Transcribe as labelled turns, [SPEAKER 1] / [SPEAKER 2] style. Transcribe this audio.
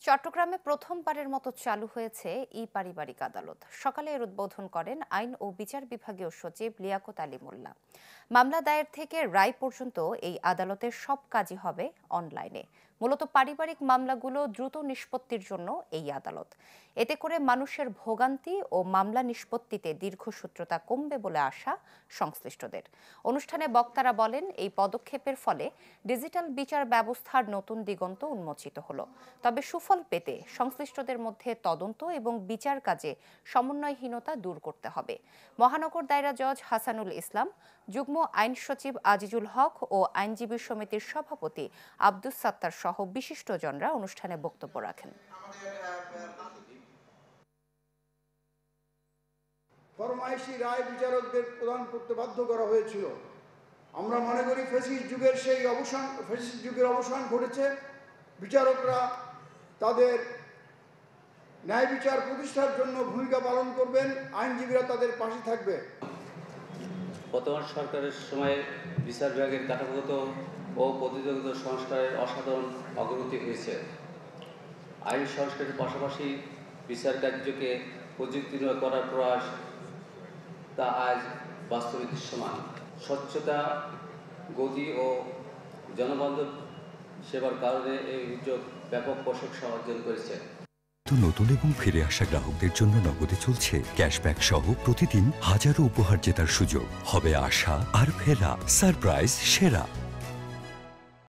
[SPEAKER 1] চট্টগ্রামে প্রথমবারের মতো চালু হয়েছে পারিবারিক আদালত। সকালে এর উদ্বোধন করেন আইন ও বিচার বিভাগীয় সচিব লিয়াকত আলী মোল্লা। মামলা দায়ের থেকে রায় পর্যন্ত এই আদালতের সব কাজই হবে অনলাইনে। মূলত পারিবারিক মামলাগুলো দ্রুত নিষ্পত্তির জন্য এই আদালত। এতে করে মানুষের ভোগান্তি ও মামলা নিষ্পত্তিতে দীর্ঘসূত্রতা কমবে বলে আশা সংশ্লিষ্টদের। অনুষ্ঠানে বক্তারা বলেন, এই পদক্ষেপের ফলে ডিজিটাল বিচার ব্যবস্থার নতুন দিগন্ত উন্মোচিত হলো। তবে সুফল পেতে সংশ্লিষ্টদের মধ্যে তদন্ত এবং বিচার কাজে সমন্বয়হীনতা দূর করতে হবে। মহানগর দায়রা জজ হাসানুল ইসলাম, যুগ্ম আইন সচিব আজিজুল হক ও আইনজীবী সমিতির সভাপতি আব্দুস সাত্তার সহ বিশিষ্টজনরা অনুষ্ঠানে বক্তব্য রাখেন।
[SPEAKER 2] ফরমাইশি রায় বিচারকদের প্রদান করতে বাধ্য করা হয়েছিল। আমরা মনে করি ফ্যাসিস্ট যুগের অবসান ঘটেছে। বিচারকরা তাদের ন্যায় বিচার প্রতিষ্ঠার জন্য ভূমিকা পালন করবেন, আইনজীবীরা তাদের পাশে থাকবে।
[SPEAKER 3] বর্তমান সরকারের সময়ে বিচার বিভাগের কাঠামোগত ও পদ্ধতিগত সংস্কারের অসাধারণ অগ্রগতি হয়েছে। আইন সংস্কারের পাশাপাশি বিচার কার্যকে প্রযুক্তিময় করার প্রয়াস তা আজ বাস্তবে দৃশ্যমান। স্বচ্ছতা, গতি ও জনবান্ধব সেবার কারণে এই উদ্যোগ ব্যাপক প্রশংসা অর্জন করেছে।
[SPEAKER 4] নতুন এবং ফিরে আসা গ্রাহকদের জন্য নগদে চলছে ক্যাশব্যাক সহ প্রতিদিন হাজারো উপহার জেতার সুযোগ। হবে আশা আর ফেরা, সারপ্রাইজ সেরা।